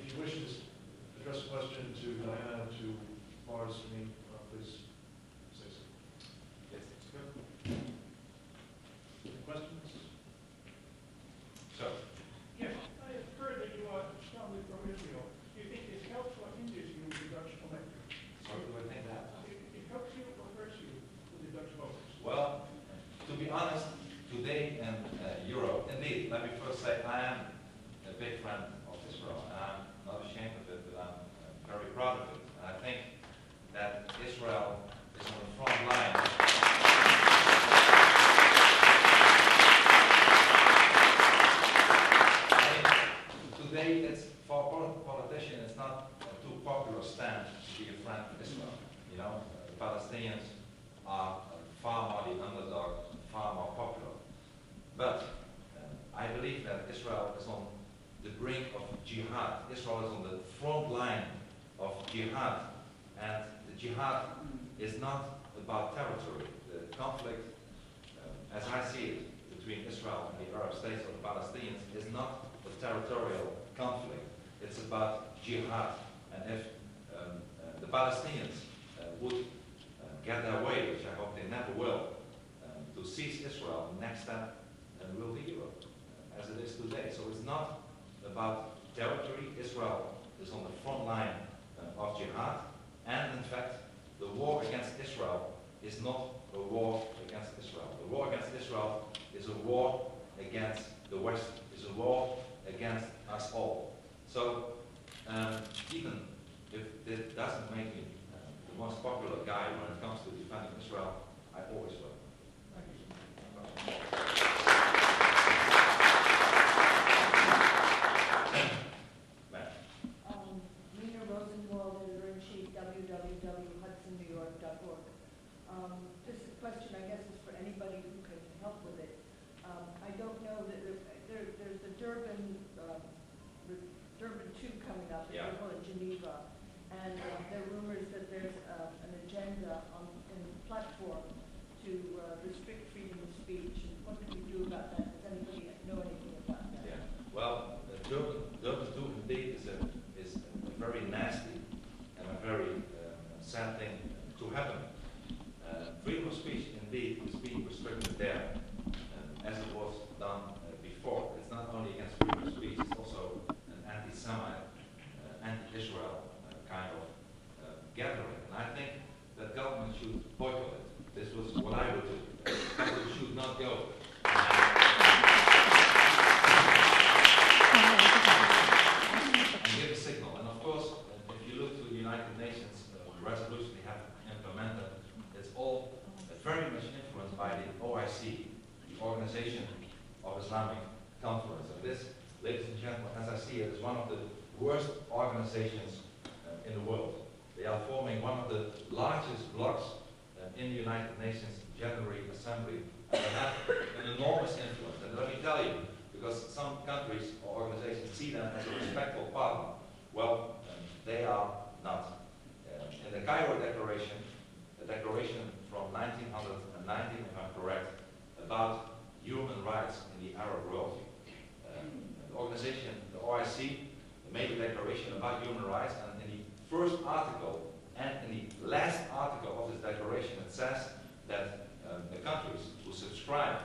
if you wish to address a question to Diana, to Mars, to me, please say so. Yes, it's good. Any questions? So, Yes, I have heard that you are strongly pro-Israel. Do you think it helps or hinders you with the Dutch electorate? so do I think that? It helps you or hurts you with the Dutch voters? Well, to be honest, today in Europe, indeed, let me first say I am a big friend of Israel, and I'm not ashamed of it, but I'm very proud of it. And I think that Israel is on the front line. Today, it's for a politician, it's not a too popular stand to be a friend of Israel. You know, the Palestinians are far more the underdog, far more popular. But I believe that Israel is on the brink of jihad. Israel is on the front line of jihad. And the jihad is not about territory. The conflict, as I see it, between Israel and the Arab states or the Palestinians is not a territorial conflict. It's about jihad. And if the Palestinians would get their way, which I hope they never will, to seize Israel, the next step will be Europe, as it is today. So it's not about territory. Israel is on the front line of jihad. And in fact, the war against Israel is not a war against Israel. The war against Israel is a war against the West, is a war against us all. So even if it doesn't make me the most popular guy when it comes to defending Israel, I always will. Thank you. This question, I guess, is for anybody who can help with it. I don't know that there's the Durban 2 coming up in Geneva, and there are rumors that there's an agenda in the platform to restrict freedom of speech. And what can we do about that? Does anybody know anything about that? Yeah. Well, Durban 2 indeed is a very nasty and a very sad thing to happen. Freedom of speech indeed is being restricted there, as it was done before. It's not only against freedom of speech, it's also an anti-Semite, anti-Israel kind of gathering. And I think that government should boycott it. This was what I would do. Government should not go. And give a signal. And of course, if you look to the United Nations resolution they have implemented, it's all very much influenced by the OIC, the Organization of Islamic Conference. And this, ladies and gentlemen, as I see it, is one of the worst organizations in the world. They are forming one of the largest blocs in the United Nations General Assembly, and they have an enormous influence. And let me tell you, because some countries or organizations see them as a respectful partner, well, they are not. In the Cairo Declaration, a declaration from 1919, if I'm correct, about human rights in the Arab world. The organization, the OIC, made a declaration about human rights, and in the first article and in the last article of this declaration, it says that the countries who subscribe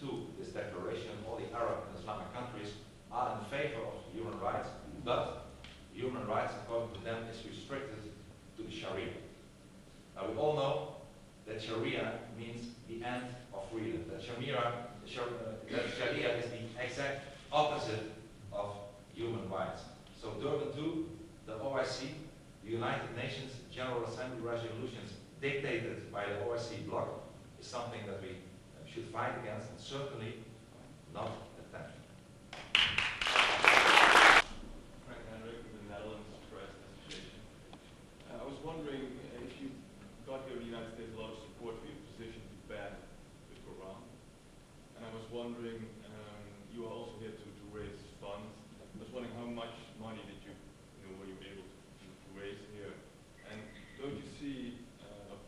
to this declaration, all the Arab and Islamic countries, are in favor of human rights, but human rights, according to them, is restricted to the Sharia. Now, we all know that Sharia means the end of freedom. That Sharia is the exact opposite of human rights. So Durban 2, the OIC, the United Nations General Assembly resolutions dictated by the OIC bloc is something that we should fight against, and certainly not attempt. Frank Hendrik from the Netherlands Press Association. I was wondering if you got here in the United States a lot of support for your position to ban the Quran. And I was wondering, you are also here to raise funds. I was wondering how much money did you were you able to raise here? And don't you see a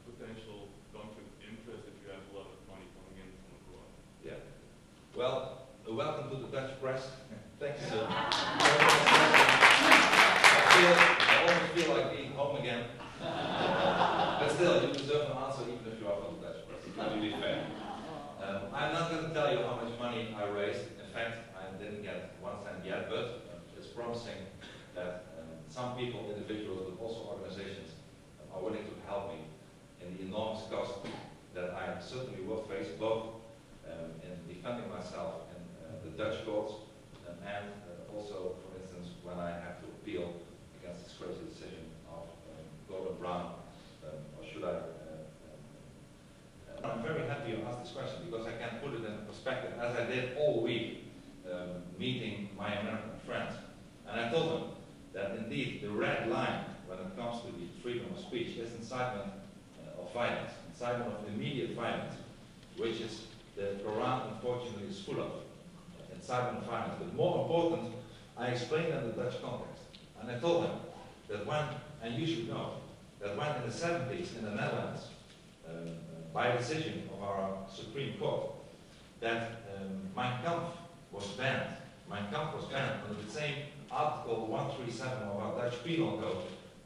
potential conflict of interest if you have a lot of money coming in from abroad? Yeah. Well, promising that some people, individuals, but also organizations are willing to help me in the enormous cost that I certainly will face, both in defending myself in the Dutch courts and also, for instance, when I have to appeal against this crazy decision of Gordon Brown, or should I? I'm very happy you asked this question because I can put it in perspective, as I did all week, meeting my American friends. And I told them that indeed the red line when it comes to the freedom of speech is incitement of violence, incitement of immediate violence, which is the Quran unfortunately is full of, incitement of violence. But more important, I explained in the Dutch context. And I told them that when, and you should know, that when in the 70s in the Netherlands, by a decision of our Supreme Court, that Mein Kampf was banned. Mein Kampf was banned under the same Article 137 of our Dutch Penal Code.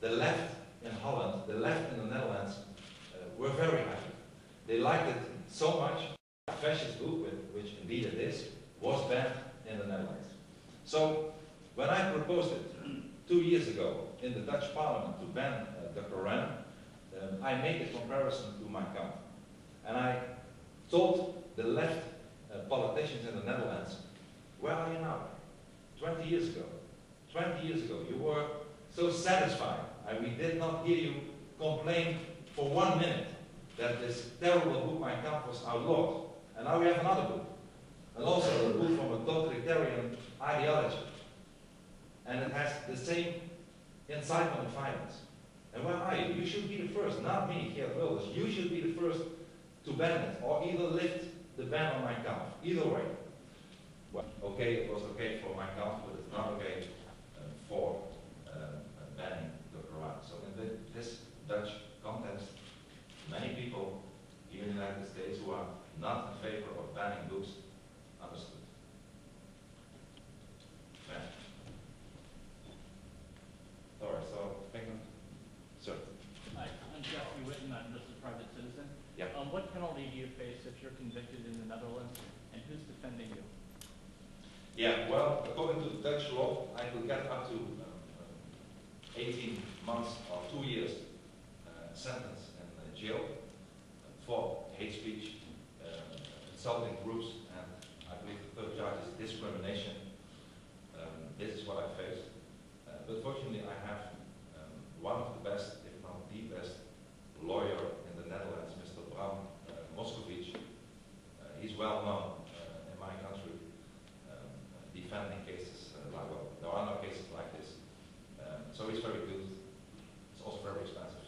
The left in Holland, the left in the Netherlands were very happy. They liked it so much. A fascist book, which indeed it is, was banned in the Netherlands. So when I proposed it 2 years ago in the Dutch Parliament to ban the Quran, I made a comparison to Mein Kampf. And I told the left politicians in the Netherlands, where are you now? 20 years ago. 20 years ago, you were so satisfied. We did not hear you complain for 1 minute that this terrible book, Mein Kampf, was outlawed. And now we have another book. And also a book from a totalitarian ideology. And it has the same incitement of violence. And where are you? You should be the first, not me, Geert Wilders. You should be the first to ban it, or either lift the ban on Mein Kampf. Either way. Well, okay, it was okay for Mein Kampf, but it's not okay for banning the Quran. So in this Dutch context, many people here in the United States who are not in favor of banning books understood. Yeah. All right, so, sir. Hi, I'm Jeffrey Witten. I'm just a private citizen. Yeah. What penalty do you face if you're convicted in the Netherlands, and who's defending you? Yeah, well, according to the Dutch law, I could get up to 18 months or 2 years sentence in jail for hate speech, insulting groups, and I believe the third charge is discrimination. This is what I face. But fortunately, I have one of the best, if not the best, lawyer in the Netherlands, Mr. Bram Moscovici. He's well known in my country, defending cases like, well, there are no cases like this. So he's very good. It's also very expensive.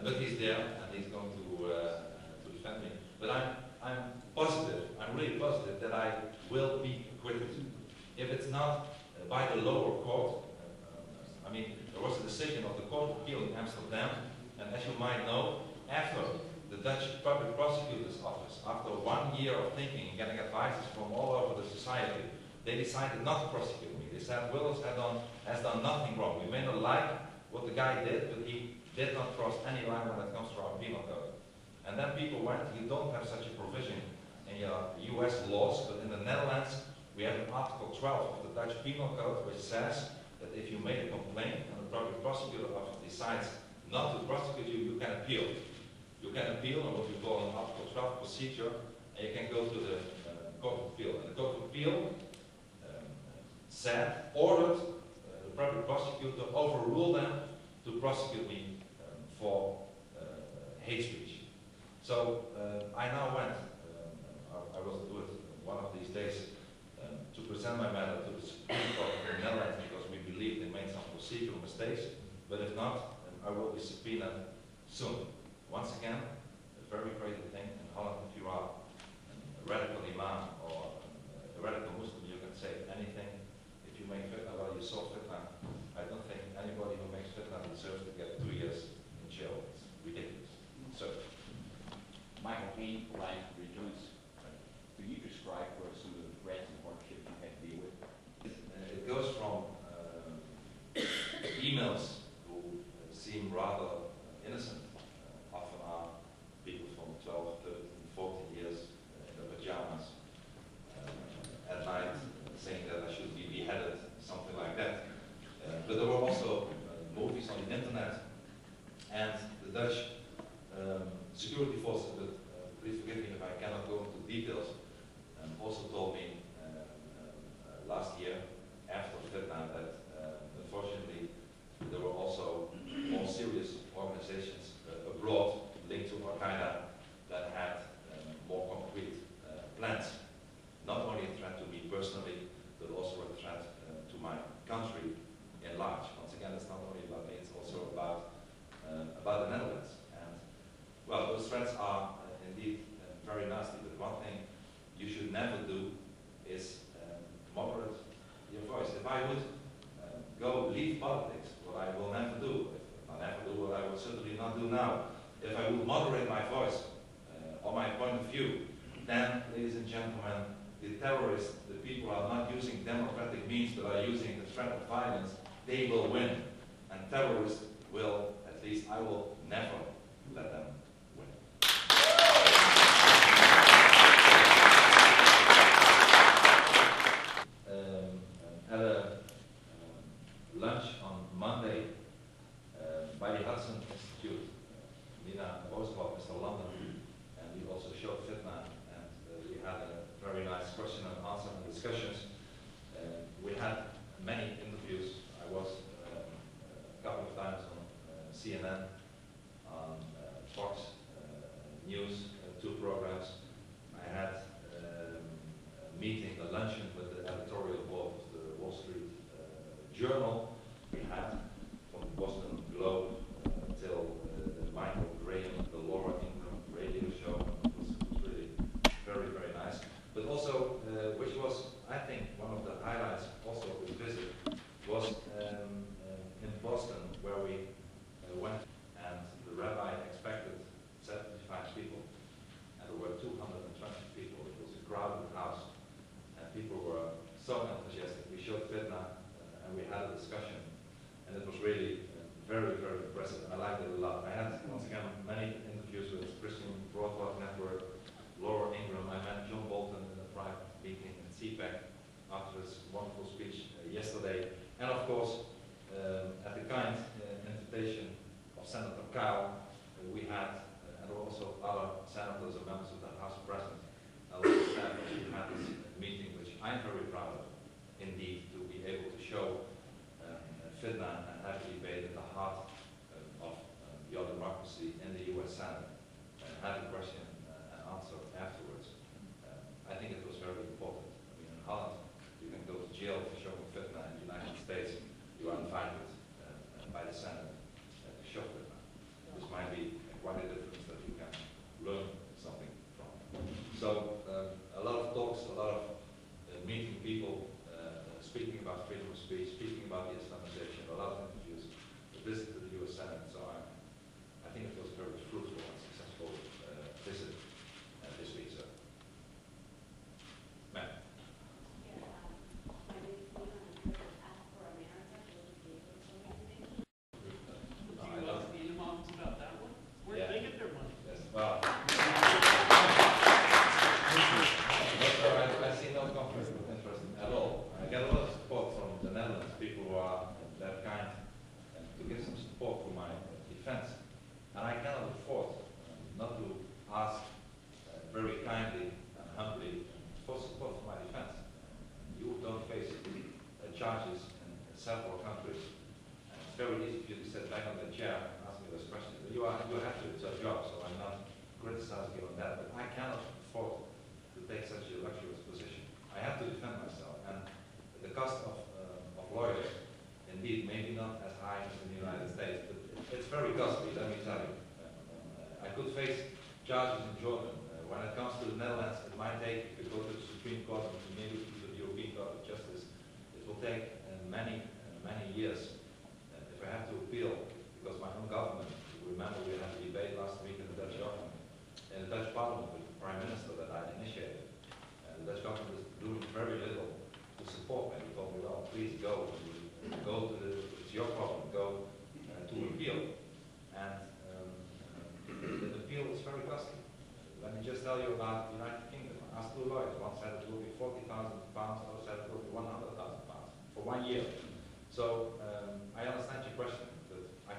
But he's there and he's going to defend me. But I'm positive, I'm really positive that I will be acquitted. If it's not by the lower court, I mean, there was a decision of the Court of Appeal in Amsterdam, and as you might know, after the Dutch Public Prosecutor's Office, after 1 year of thinking and getting advices from all over the society, they decided not to prosecute me. They said Wilders has done nothing wrong. We may not like what the guy did, but he did not cross any line when it comes to our penal code. And then people went, you don't have such a provision in your US laws, but in the Netherlands, we have an Article 12 of the Dutch Penal Code, which says that if you make a complaint and the public prosecutor decides not to prosecute you, you can appeal. You can appeal on what we call an Article 12 procedure, and you can go to the Court of Appeal. And the Court of Appeal ordered the public prosecutor overrule them to prosecute me for hate speech. So I now went, I will do it one of these days, to present my matter to the Supreme Court of the Netherlands because we believe they made some procedural mistakes, but if not, I will be subpoenaed soon. Once again, a very crazy thing in Holland, if you are a radical imam or a radical Muslim, you can say anything. If you make fitna, well, you saw fitna. I don't think anybody who makes fitna deserves to get 2 years in jail. It's ridiculous. So, Michael Payne, Life Rejoice. Could you describe for us some of the threats and hardships you had to deal with? it goes from emails who seem rather innocent. Often are people from 12, 13, 14 years in their pajamas at night saying that I should be beheaded, something like internet. And the Dutch security forces, but please forgive me if I cannot go into details, also told me last year after Vietnam that unfortunately there were also more serious organizations abroad linked to Al-Qaeda that had more concrete plans. Not only a threat to me personally, but also a threat to my country in large. Once again, it's not only about me, it's also about the Netherlands. And well, those threats are indeed very nasty, but one thing you should never do is moderate your voice. If I would go leave politics, what I will never do, if I never do what I will certainly not do now, if I would moderate my voice or my point of view, then, ladies and gentlemen, the terrorists, the people who are not using democratic means but are using the threat of violence, they will win. And terrorists will, at least I will never let them win. At a lunch on Monday by the Hudson Institute, Nina Roosevelt, Mr. London, and we also showed Fitna, and we had a very nice question and answer and discussions. We had many interviews. I was a couple of times on CNN, on Fox News, 2 programs. I had a meeting, a luncheon with the editorial board of the Wall Street Journal. We had from the Boston Globe till Michael Graham, the Laura Ingraham radio show. It was really very, very nice. But also, which was, I think, one of the highlights also of this visit, was in Boston, where we went, and the rabbi expected 75 people, and there were 220 people. It was a crowded house, and people were so enthusiastic. We showed Fitna, and we had a discussion, and it was really very, very impressive. I liked it a lot. I had, once again, many interviews with Christian Broadcast Network, Laura Ingraham. I met John Bolton in a private meeting in CPAC after his wonderful speech yesterday. And of course, at the kind invitation of Senator Kyle, we had, and also other senators and members of the House present, we had this meeting, which I'm very proud of, indeed, to be able to show Fitna and have a debate at the heart of your democracy in the US Senate, and have a question and answer afterwards. I think it was very important. I mean, in Holland, you can go to jail for showing Fitna. In the United States, you are invited by the Senate to show Fitna. This might be quite a difference that you can learn something from. So, a lot of talks, a lot of meeting people, speaking about freedom of speech, speaking about the Islamization, a lot of interviews, a visit to the US Senate, so I think it was a very fruitful and successful visit this week, sir. Ma'am. I love About that one? Where Yeah. did they get their money? yes. Well, I see no conflict of interest at all. I get a lot of support from the Netherlands, people who are that kind, to give some support for my defense. And I cannot afford not to ask very kindly and humbly for support for my defense. You don't face charges in several countries. And it's very easy for you to sit back on the chair and ask me those questions. But you have to, it's your job, so I'm not criticizing you on that. But I cannot afford to take such a luxurious position. I have to defend myself. And the cost of lawyers, indeed, maybe not as high as in the United States, but it's very costly, let me tell you. I could face charges in Jordan. When it comes to the Netherlands, it might take, if you go to the Supreme Court and maybe to the European Court of Justice, it will take many years. If I have to appeal, because my own government, remember we had a debate last week in the Dutch government, in the Dutch Parliament with the Prime Minister that I initiated. The Dutch government is doing very little to support me. He told me, well, please go to it's your problem, go to appeal. And the appeal is very costly. Let me just tell you about the United Kingdom. I asked 2 lawyers. One said it will be £40,000, other said it will be £100,000 for 1 year. So I understand your question, but I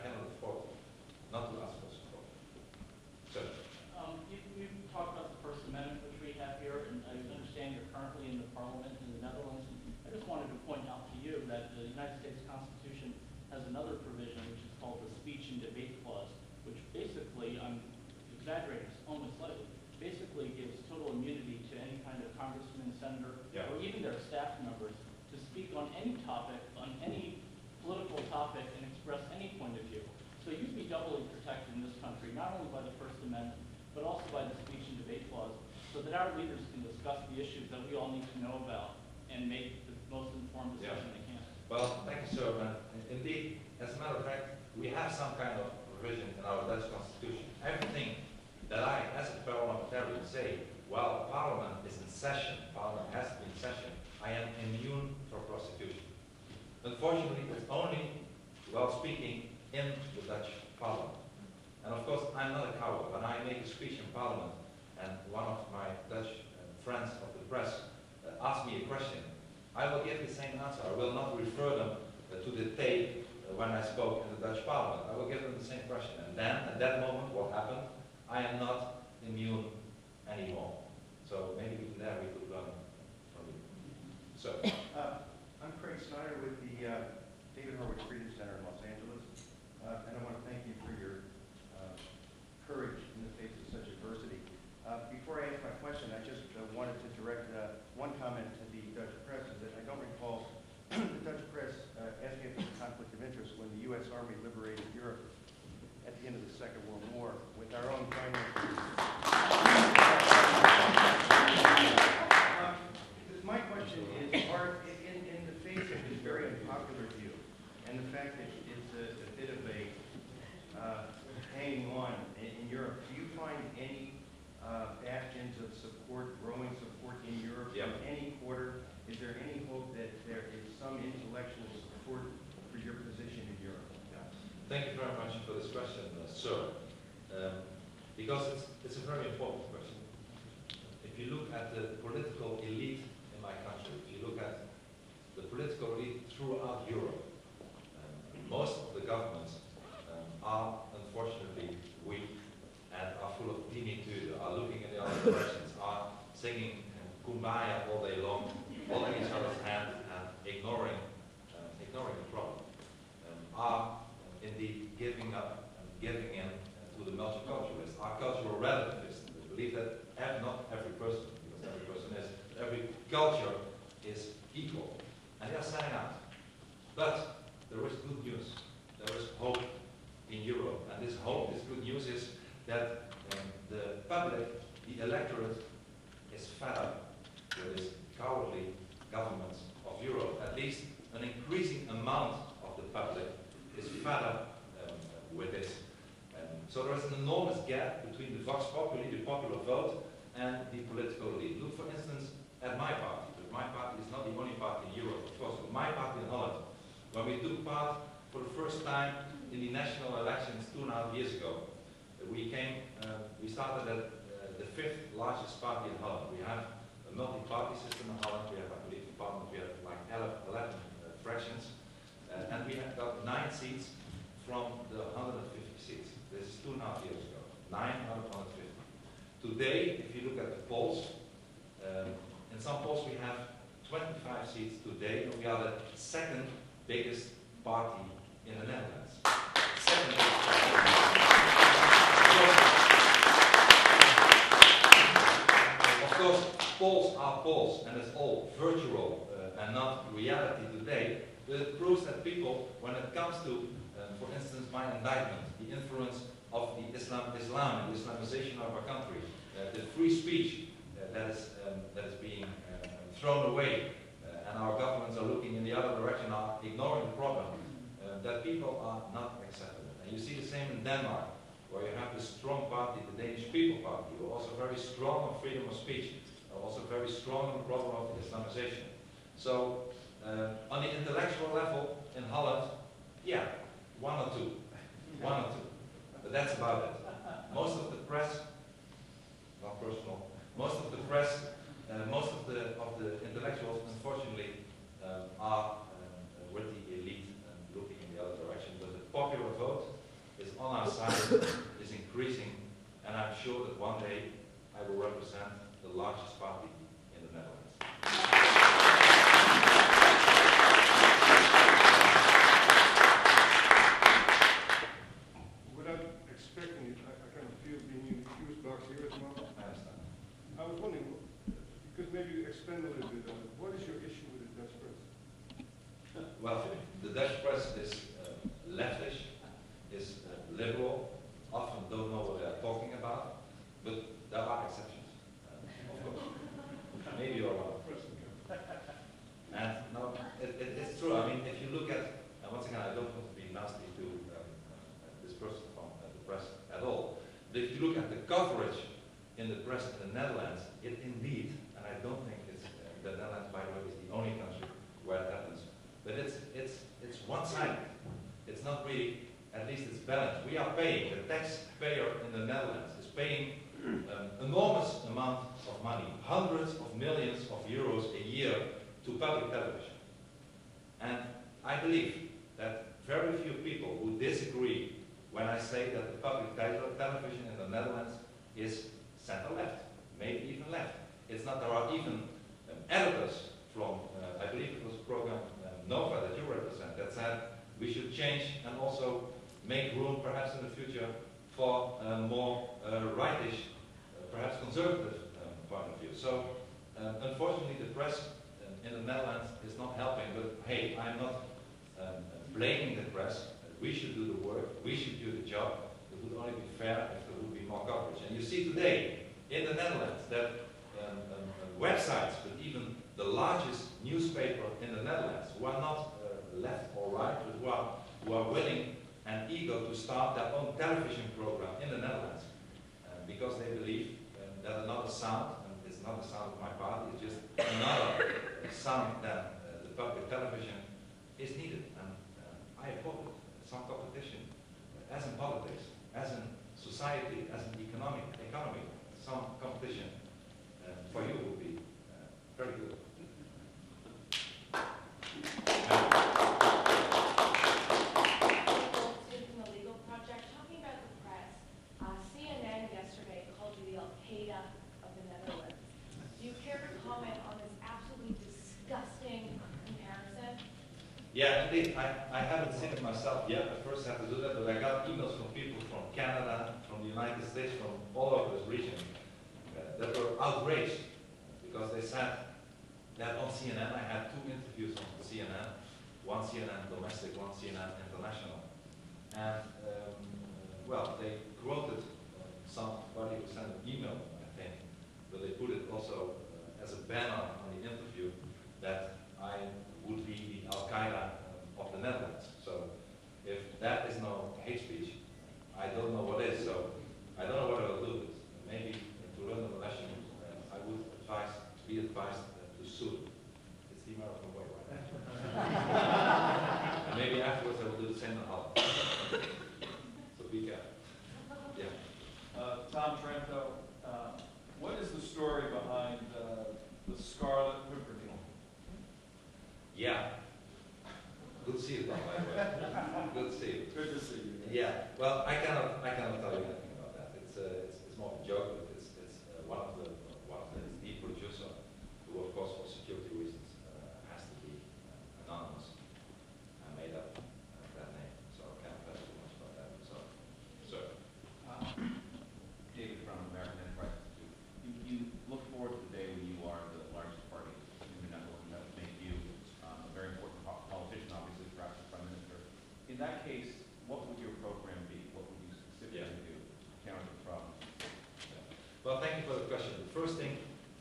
not to ask for support. So, You talked about the First Amendment, which we have here, and I understand you're currently in the Parliament in the Netherlands. I just wanted to point out to you that the United States Constitution has another provision, which is called the Speech and Debate Clause, which basically, I'm exaggerating only slightly, basically gives total immunity to any kind of congressman, senator, Yeah. or even their staff members to speak on any topic, on any political topic, and express any point of view. So you'd be doubly protected in this country, not only by the First Amendment, but also by the Speech and Debate Clause, so that our leaders can discuss the issues that we all need to know about and make the most informed decision they can. well, thank you, sir. Indeed, as a matter of fact, we have some kind of provision in our Dutch constitution. Everything that I, as a parliamentarian, say while Parliament is in session, Parliament has to be in session, I am immune for prosecution. Unfortunately, it's only while speaking in the Dutch Parliament. And of course, I'm not a coward. When I make a speech in Parliament, and one of my Dutch friends of the press asks me a question, I will give the same answer. I will not refer them to the tape when I spoke in the Dutch Parliament. I will give them the same question. And then, at that moment, what happened? I am not immune anymore. So maybe even there we could learn from you. So, I'm Craig Snyder with the David Harwood Freedom Center in Los Angeles. And I want to thank you for your courage in the face of such adversity. Before I ask my question, I just wanted to direct one comment to the Dutch press, is that I don't recall the Dutch press asking if there was a conflict of interest when the U.S. Army liberated Europe at the end of the Second World War with our own Prime Minister. My question is, in the face of this very unpopular view, and the fact that it's a bit of a hanging on in Europe, do you find any bastions of support, growing support in Europe Yeah. from any quarter? Is there any hope that there is some intellectual support for your position in Europe? thank you very much for this question, sir. Because it's a very important question. If you look at the political elite in my country, if you look at the political elite throughout Europe, most of the governments are unfortunately weak and are full of timitude, are looking in the other directions, are singing kumbaya all day long, holding each other's hand and ignoring the problem, are indeed giving up and giving in to the multiculturalists, are cultural relativists. They believe that not every person, because every person is, every culture is equal. And they are selling out. But there is good news. There is hope in Europe. And this hope, this good news is that the public, the electorate, is fed up with this cowardly governments of Europe. At least an increasing amount of the public is fed up with this. So there is an enormous gap between the vox populi, the popular vote, and the political elite. Look, for instance, at my party. But my party is not the only party in Europe, of course. But my party in Holland, when we took part for the first time in the national elections 2.5 years ago, we started at the 5th largest party in Holland. We have a multi-party system in Holland. We have, I believe, in Parliament, we have like 11 fractions. And we have got 9 seats from the 150 seats. This is 2.5 years ago. 9 out of 150. Today, if you look at the polls, in some polls we have 25 seats today, and we are the second biggest party in the Netherlands. Second biggest party. Of course, polls are polls, and it's all virtual and not reality today. But it proves that people, when it comes to, for instance, my indictment, the influence of the Islam, the Islamization of our country, the free speech that is being thrown away, and our governments are looking in the other direction, are ignoring the problem, that people are not acceptable. And you see the same in Denmark, where you have the strong party, the Danish People Party, who are also very strong on freedom of speech, also very strong on the problem of the Islamization. So, on the intellectual level in Holland, yeah, one or two. But that's about it. Most of the press, not personal, most of the press, most of the intellectuals, unfortunately, are with the elite and looking in the other direction. But the popular vote is on our side is increasing, and I'm sure that one day I will represent the largest party in the Netherlands. Without expecting it, I kind of feel being in the fuse box here at the moment. I understand. I was wondering, because maybe you expand a little bit on it, what is your issue with the Dutch press? Well, the Dutch press is leftish, is liberal, often don't know what they're talking about, but there are exceptions, of course. Maybe you're wrong. And no, it's true. I mean, if you look at, and once again, I don't want to be nasty to this person from the press at all, but if you look at the coverage in the press in the Netherlands, it indeed, and I don't think it's, the Netherlands, by the way, is the only country where it happens, but it's one-sided. It's not really, at least it's balanced. We are paying, the taxpayer in the Netherlands is paying enormous amount of money, hundreds of millions of euros a year to public television. And I believe that very few people who disagree when I say that the public television in the Netherlands is center-left, maybe even left. It's not, there are even editors from, I believe it was a program, Nova, that you represent, that said we should change and also make room perhaps in the future for a more rightish, perhaps conservative point of view. So unfortunately the press in the Netherlands is not helping, but hey, I'm not blaming the press. We should do the work, we should do the job. It would only be fair if there would be more coverage. And you see today in the Netherlands that websites, but even the largest newspaper in the Netherlands, who are not left or right, but who are willing and eager to start their own television program in the Netherlands, because they believe that another sound, and it's not the sound of my party, it's just another sound than the public television is needed. And I oppose it. Some competition, as in politics, as in society, as in economy, some competition for you would be very good. From the legal project, talking about the press, CNN yesterday called you the Al-Qaeda of the Netherlands. Do you care to comment on this absolutely disgusting comparison? Yeah, indeed. I haven't seen it myself yet. I first have to do that, but I got emails from people from Canada, from the United States, from all over this region that were outraged because they said that on CNN, I had 2 interviews on CNN, one CNN domestic, one CNN international. And, well, they quoted somebody who sent an email, I think, but they put it also as a banner on the interview that I would be the Al-Qaeda of the Netherlands. So if that is no hate speech, I don't know what is. So I don't know what I will do. Maybe to learn the lesson, I would be advised to sue. It's the American way, right? And maybe afterwards I will do the same in Holland. So be careful. Yeah. Tom Trento, what is the story behind the Scarlet Pimpernel? Yeah. Good to see you, Tom, by the way. Good to see you. Good to see you. Yeah. Well, I cannot tell you anything about that. It's more of a joke, but it's one of the producer, who of course for security reasons has to be anonymous. I made up that name, so I can't tell you too much about that. So, sir. David from American Enterprise Institute. You look forward to the day when you are the largest party in the Netherlands. That would make you a very important politician, obviously, perhaps the Prime Minister. In that case, what would your program be? What would you specifically do to counter the problem? Well, thank you for the question. The first thing,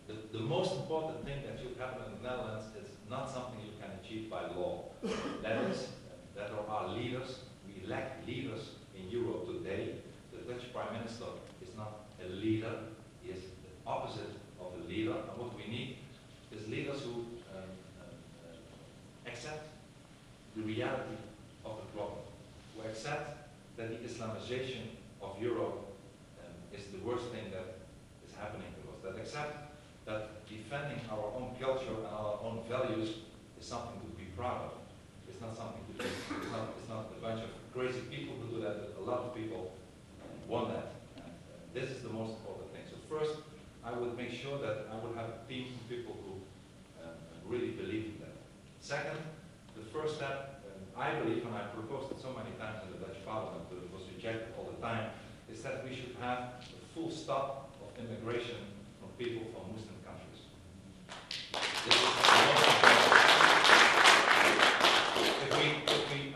the most important thing that should happen in the Netherlands is not something you can achieve by law. That is, that there are leaders. We lack leaders in Europe today. The Dutch Prime Minister is not a leader. He is the opposite of a leader. And what we need is leaders who accept the reality of the problem, who accept that the Islamization of Europe is the worst thing that is happening to us, that accept that defending our own culture and our own values is something to be proud of. It's not something to be, it's It's not a bunch of crazy people who do that, but a lot of people want that. And this is the most important thing. So first, I would make sure that I would have a team of people who really believe in that. Second, the first step, I believe, and I proposed it so many times in the Dutch Parliament, but it was rejected all the time, is that we should have a full stop of immigration from people from Muslim countries. This is the most important.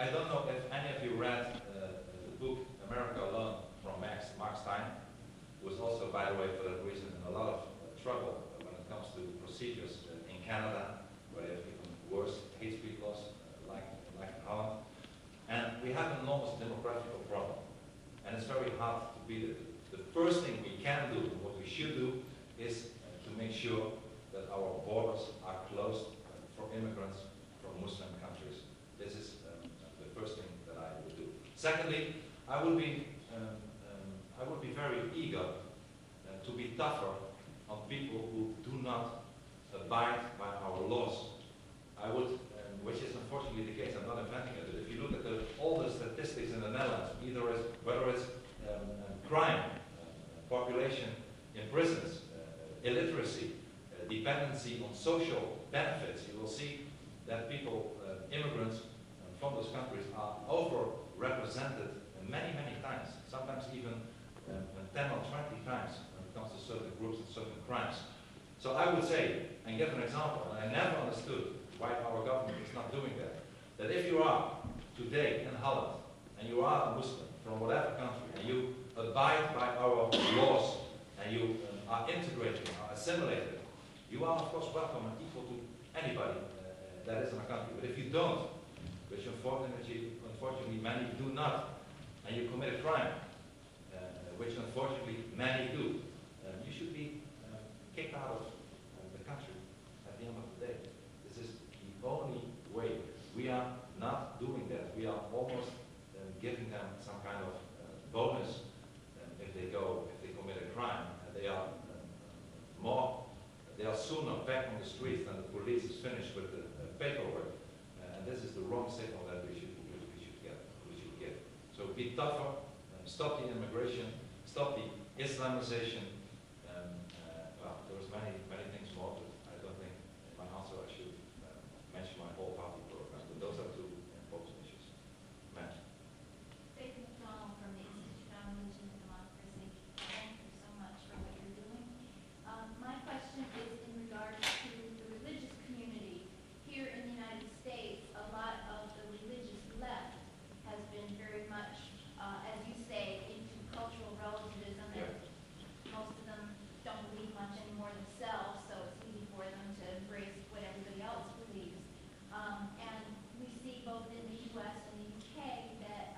I don't know if any of you read the book America Alone from Mark Stein, who was also, by the way, for that reason, in a lot of trouble when it comes to procedures in Canada, where they have even worse hate speech laws, like in Holland. And we have an enormous demographic problem, and it's very hard to beat it. The first thing we can do, and what we should do, is to make sure that our borders are closed for immigrants from Muslim countries. This is the first thing that I would do. Secondly, I would be very eager to be tougher on people who do not abide by our laws. I would, which is unfortunately the case, I'm not inventing it, but if you look at all the statistics in the Netherlands, whether it's crime, population in prisons, illiteracy, dependency on social benefits, you will see that people, immigrants from those countries are overrepresented many, many times, sometimes even 10 or 20 times when it comes to certain groups and certain crimes. So I would say, and give an example, and I never understood why our government is not doing that if you are today in Holland, and you are a Muslim from whatever country, and you abide by our laws, and you are integrated, are assimilated, you are of course welcome and equal to anybody that is in a country. But if you don't, which unfortunately many do not, and you commit a crime, which unfortunately many do, you should be kicked out of the country at the end of the day. This is the only way. We are not doing that. We are almost giving them some kind of bonus if they commit a crime. They are sooner back on the streets than the police is finished with the paperwork. And this is the wrong signal that we should give. So be tougher, stop the immigration, stop the Islamization. Well, there's many things more, but I don't think in my answer I should mention my whole party program. But those are two important issues. Matt. Faith McDonald from the Institute on Religion and Democracy. Thank you so much for what you're doing. My question is in regards to the religious community. Here in the United States, a lot of the religious left has been very much, as you say, into cultural relativism, and most of them don't believe much anymore themselves, so it's easy for them to embrace what everybody else believes. And we see both in the U.S. and the U.K. that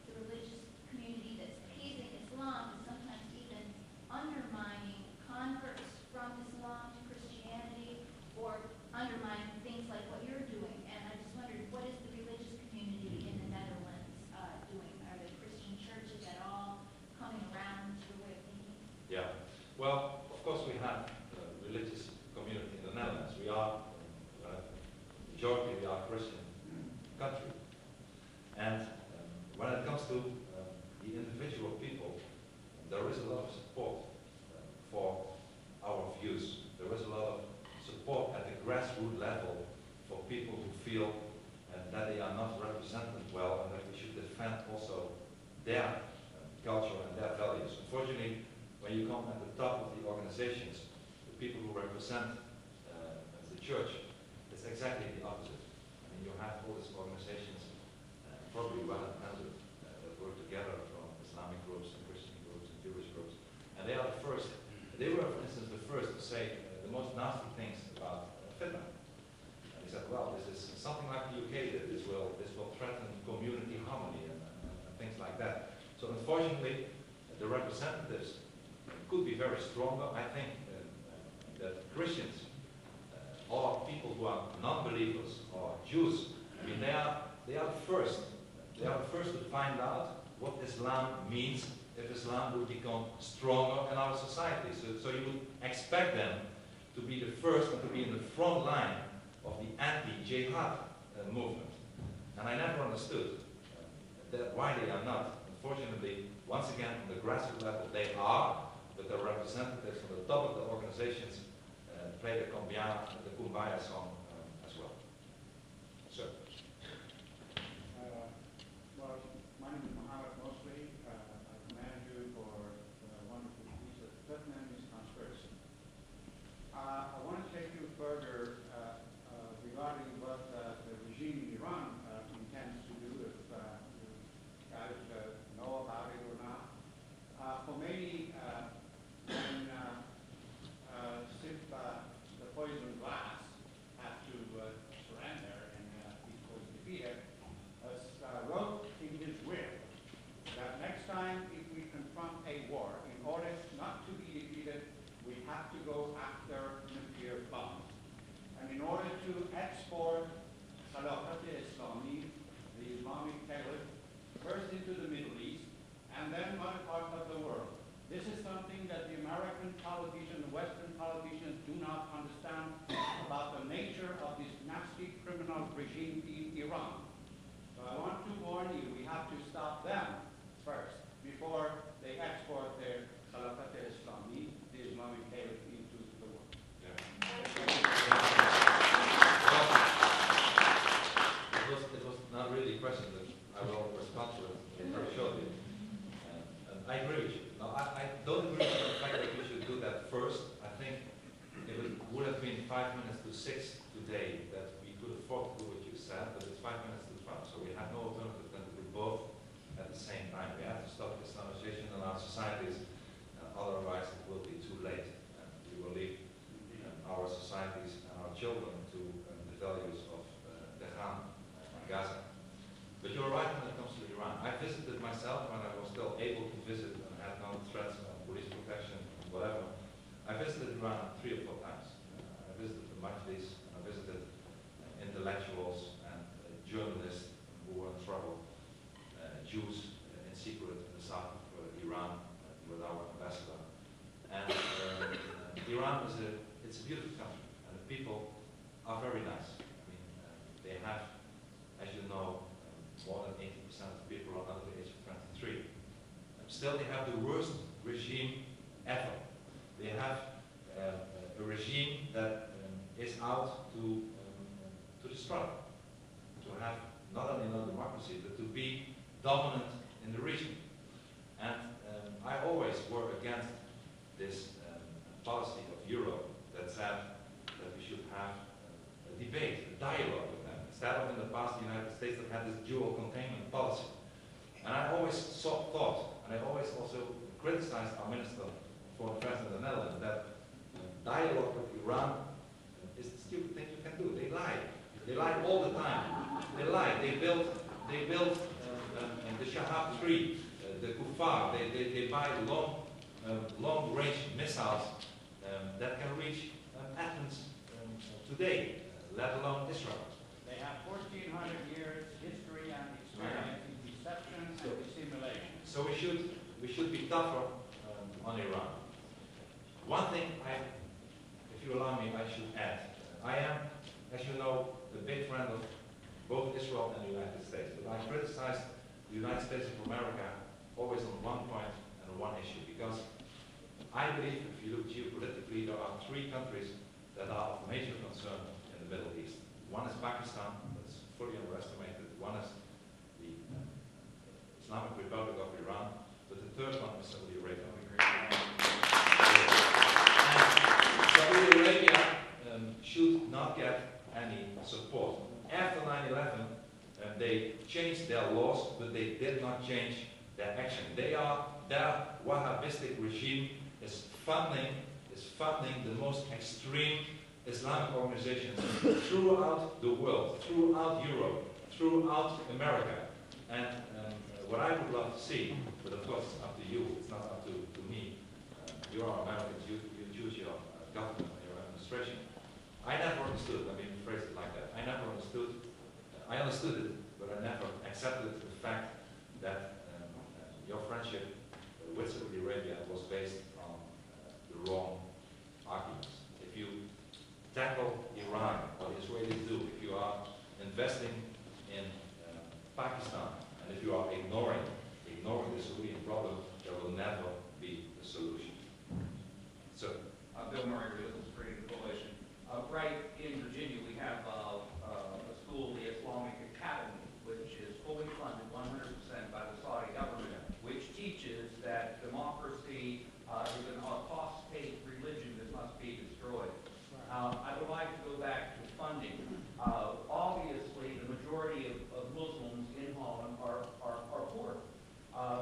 the religious community that's appeasing Islam is sometimes even undermining converts from Islam to Christianity, or undermining things like what you're doing. And I just wondered, what is the religious community in the Netherlands doing? Are the Christian churches at all coming around to your way of thinking? Yeah. Well, of course we have a religious community in the Netherlands. We are, majority, we are a Christian country. And when it comes to the individual people, there is a lot of support for our views. There is a lot of support at the grassroots level for people who feel that they are not represented well, and that we should defend also their culture and their values. Unfortunately, when you come at the top of the organizations, the people who represent the church, it's exactly the opposite. I mean, you have all these organizations, probably well intended, that work together from Islamic groups and Christian groups and Jewish groups, and they are the first. They were, for instance, the first to say the most nasty things about fitna. And they said, well, this is something like the UK, that this will threaten community harmony and things like that. So unfortunately, the representatives could be very strong. I think that Christians or people who are non-believers or Jews, I mean, they are the first. They are the first to find out what Islam means if Islam would become stronger in our society. So you would expect them to be the first and to be in the front line of the anti-jihad movement. And I never understood why they are not. Unfortunately, once again, on the grassroots level, they are, but their representatives from the top of the organizations play the kumbaya song as well. Sir. Well, my name is Mohammed Mosley. I commend you for the wonderful piece of Vietnamese conspiracy. I want to take you further regarding what the regime in Iran intends to do, if you guys know about it or not. Khomeini, when the poison glass had to surrender and he was defeated, wrote in his will that next time if we confront a war, in order not to be defeated, we have to go after nuclear bombs. And in order to export Salafat-e-Islami, the Islamic Caliph, first into the Middle East and then other parts of the world. This is something that the American politicians, the Western politicians do not understand about the nature of this nasty criminal regime in Iran. So I want to warn you, we have to stop them first before they export their Salafat-e-Islami, the Islamic Caliph, into the world. It was not really a question, but I will respond to it very shortly. I agree with you. No, I don't agree with the fact that we should do that first. I think if it would have been 5 minutes to 6 today, that we could afford to do what you said, but it's 5 minutes to 12, so we have no alternative than to do both at the same time. We have to stop Islamization in our societies, otherwise it will be too late. And we will leave our societies and our children to the values of Tehran and Gaza. But you're right when it comes to Iran. I visited myself when I was still able to visit and had no threats of police protection and whatever. I visited Iran 3 or 4 times. I visited the Majlis, I visited intellectuals and journalists who were in trouble, Jews in secret in the south of Iran with our ambassador. And Iran is it's a beautiful country, and the people are very nice. I mean, they have, as you know, more than 80% of people are under the age of 23. Still, they have the worst regime ever. They have a regime that is out to destroy, to have not only no democracy, but to be dominant in the region. And I always were against this policy of Europe that said that we should have a debate, a dialogue with them. Instead of in the past, the United States that had this dual containment policy. And I always thought, and I always also criticized our Minister for Affairs in the Netherlands, that dialogue with Iran is the stupid thing you can do. They lie. They lie all the time. They lie. They built the Shahab 3, the Kufar. They buy long-range missiles that can reach Athens today, let alone Israel. They have 1,400 years history and experience in deception and dissimulation. So we should be tougher on Iran. One thing if you allow me, I should add. I am, as you know, a big friend of both Israel and the United States. But I criticize the United States of America always on one point and on one issue, because I believe if you look geopolitically, there are 3 countries that are of major concern in the Middle East. One is Pakistan, that's fully underestimated. One is the Islamic Republic of Iran, but the third one is Saudi Arabia. And Saudi Arabia should not get any support. After 9/11, they changed their laws, but they did not change their action. Their Wahhabistic regime is funding the most extreme Islamic organizations throughout the world, throughout Europe, throughout America. And what I would love to see, but of course it's up to you, it's not up to me. You are Americans, you choose your government, your administration. I never understood, let me phrase it like that, I understood it, but I never accepted the fact that your friendship with Saudi Arabia was based on the wrong arguments. If you tackle Iran, what the Israelis do, if you are investing in Pakistan, and if you are ignoring the Syrian problem, there will never be a solution. So, Bill Murray, Religious Freedom Coalition. Right in Virginia, we have a school, the Islamic Academy, which is fully funded 100% by the Saudi government, which teaches that democracy is an apostate religion that must be destroyed. I would like to go back to funding. Obviously, the majority of Muslims in Holland are poor.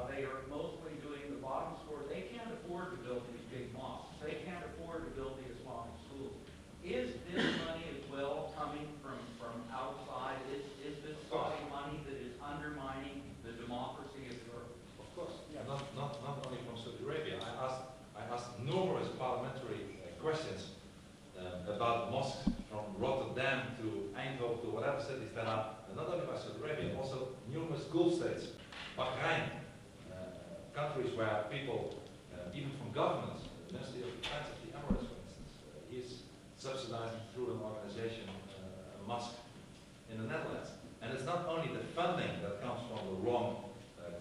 They are mostly doing the bottom score. They can't afford to build these big mosques. They can't afford to build the Islamic schools. Is this money as well coming from outside? Is this Saudi money that is undermining the democracy of Europe? of course, not only from Saudi Arabia. I asked numerous parliamentary questions about mosques from Rotterdam to Eindhoven to whatever cities that are, not only by Saudi Arabia, also numerous Gulf states, Bahrain, countries where people, even from governments, the Ministry of Defense of the Emirates, for instance, is subsidizing through an organization, a mosque in the Netherlands. And it's not only the funding that comes from the wrong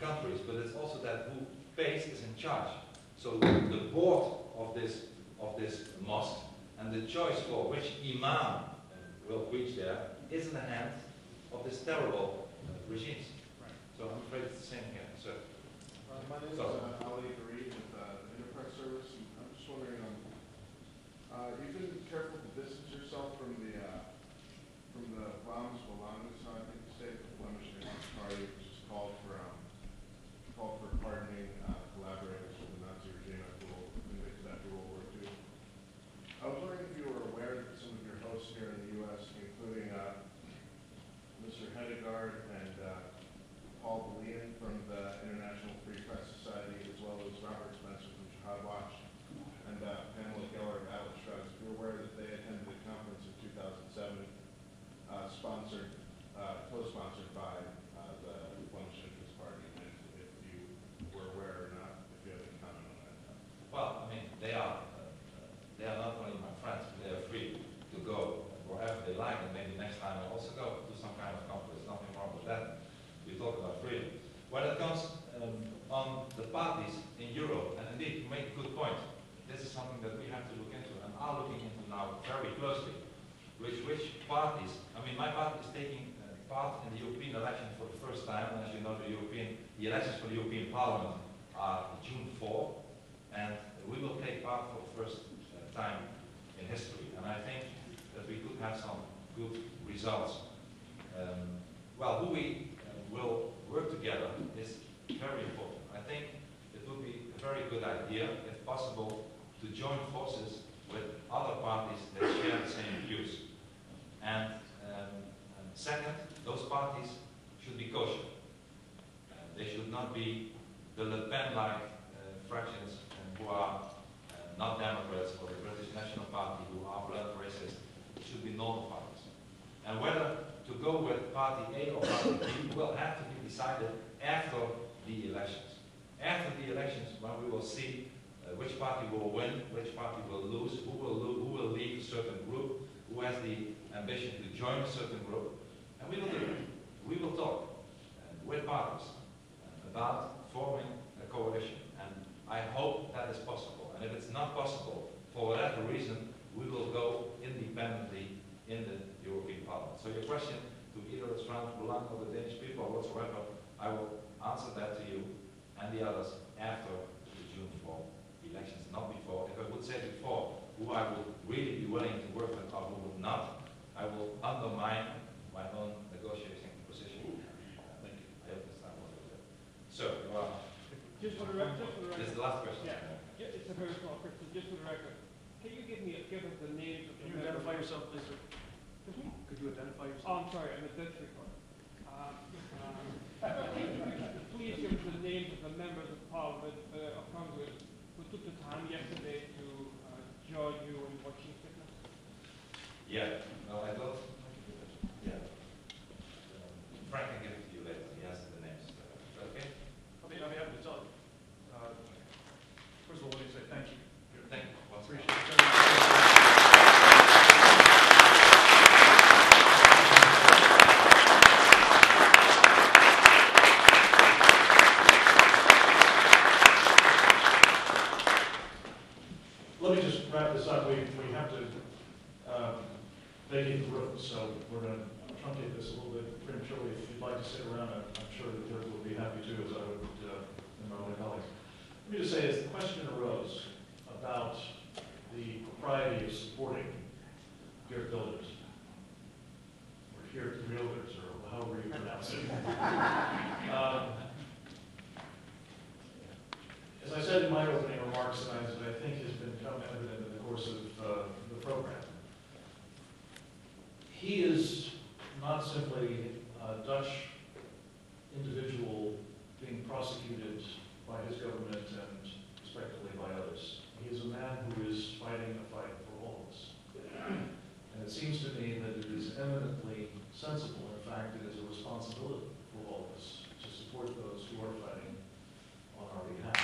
countries, but it's also that who pays is in charge. So the board of this mosque and the choice for which imam will preach there is in the hands of this terrible regimes. Right. So I'm afraid it's the same here. So, My name is Ali Fareed with the Enterprise Service. And I'm just wondering, you've been careful to distance yourself from the Vlaams Belangen, so I think the state of the Flemish National Party, which is called for pardoning collaborators with the Nazi regime after World War II. I was wondering if you were aware that some of your hosts here in the U.S., including Mr. Hedegaard and Paul Balian from the International Free Press Society, as well as Robert Spencer from Jihad Watch, and Pamela Geller of Atlas Shrugs, if you're aware that they attended a conference in 2007 co-sponsored by the Flemish Interest Party, and if you were aware or not, if you have any comment on that. well, I mean, they are not only my friends, but they are free to go wherever they like, and maybe next time I'll also go to some kind of conference. Nothing wrong with that. We talk about freedom. When it comes on the parties in Europe, and indeed, you make a good point. This is something that we have to look into, and are looking into now very closely. Which parties? I mean, my party is taking part in the European election for the first time, and as you know, the elections for the European Parliament are June 4, and we will take part for the first time in history. And I think that we could have some good results. Well, who we will work together is very important. I think it would be a very good idea, if possible, to join forces with other parties that share the same views. And second, those parties should be kosher. They should not be the Le Pen-like fractions who are not Democrats, or the British National Party who are blood racist. It should be normal parties. And whether to go with party A or party B will have to be decided after the elections. After the elections, when we will see which party will win, which party will lose, who will leave a certain group, who has the ambition to join a certain group, and we will do it. We will talk with parties about forming a coalition, and I hope that is possible. And if it's not possible, for whatever reason, we will go independently in the European Parliament. So your question to either the Frans Belang or the Danish people or whatsoever, I will answer that to you and the others after the June 4 elections, not before. If I would say before who I would really be willing to work with or who would not, I will undermine my own negotiating position. Thank you. I hope this time was good. So, Just for the record. this is the last question. Yeah, it's a very small question. Just for the record, can you give us the names of the Can you members? identify yourself, please, sir? Excuse me? Could you identify yourself? Oh, I'm sorry, I'm a Dutch reporter. Please give us the names of the members of Parliament, of Congress, who took the time yesterday to join you in Washington. Yeah, no, I don't. Yeah. Frank can give it to you later. He has the names. Okay? I'll be happy to tell you. First of all, let me say thank you. Thank you. Appreciate it. we're going to truncate this a little bit prematurely. If you'd like to stick around, I'm sure that Geert will be happy to, as I would, and my other colleagues. Let me just say, as the question arose about the propriety of supporting Geert builders, or Geert realtors, or however you pronounce it. As I said in my opening remarks, and as I think has become evident in the course of the program, he is not simply a Dutch individual being prosecuted by his government and respectively by others. He is a man who is fighting a fight for all of us. And it seems to me that it is eminently sensible, in fact, it is a responsibility for all of us to support those who are fighting on our behalf.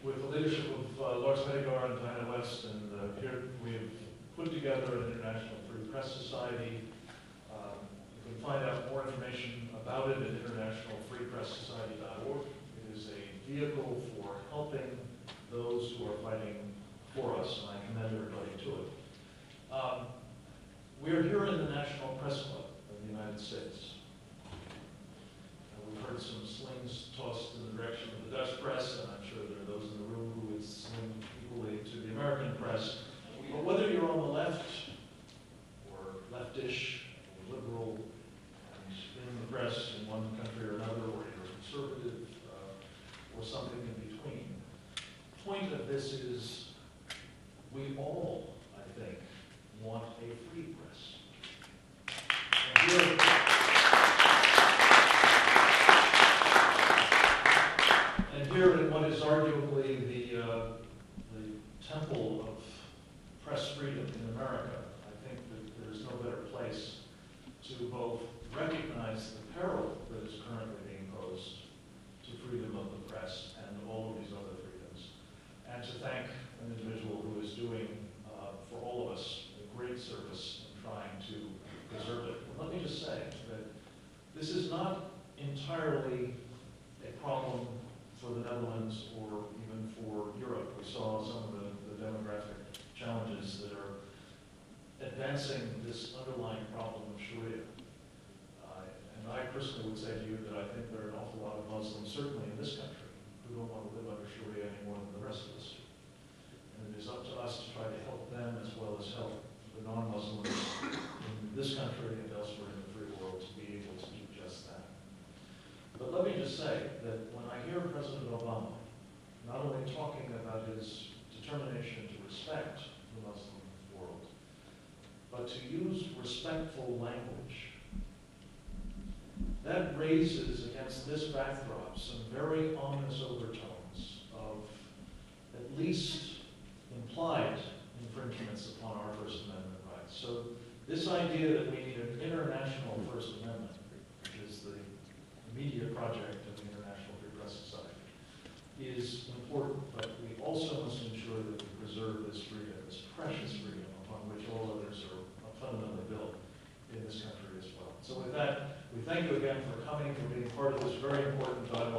With the leadership of Lars Hedegaard and Diana West, and here we have put together an International Free Press Society. You can find out more information about it at internationalfreepresssociety.org. It is a vehicle for helping those who are fighting for us, and I commend everybody to it. We are here in the National Press Club of the United States. We've heard some slings tossed in the direction of the Dutch press, and I'm sure there are those in the room who would sling equally to the American press. But whether you're on the left, or leftish, or liberal, and in the press in one country or another, or you're conservative, or something in between, the point of this is we all, I think, want a free press. And here in what is arguably the temple of press freedom in America, I think that there is no better place to both recognize the peril that is currently being posed to freedom of the press and all of these other freedoms, and to thank an individual who is doing for all of us a great service in trying to preserve it. Let me just say that this is not entirely a problem for the Netherlands or even for Europe. We saw some of the demographic challenges that are advancing this underlying problem of Sharia. And I personally would say to you that I think there are an awful lot of Muslims, certainly in this country, who don't want to live under Sharia any more than the rest of us do. And it is up to us to try to help them as well as help the non-Muslims in this country and elsewhere in the free world to be able to do just that. But let me just say that when I hear President Obama not only talking about his determination to respect the Muslim world, but to use respectful language, that raises against this backdrop some very ominous overtones of at least implied infringements upon our First Amendment rights. So this idea that we need an international First Amendment, which is the immediate project of the International Free Press Society, is important, but we also must ensure that we preserve this freedom, this precious freedom upon which all others are fundamentally built in this country as well. So with that, we thank you again for coming, for being part of this very important dialogue.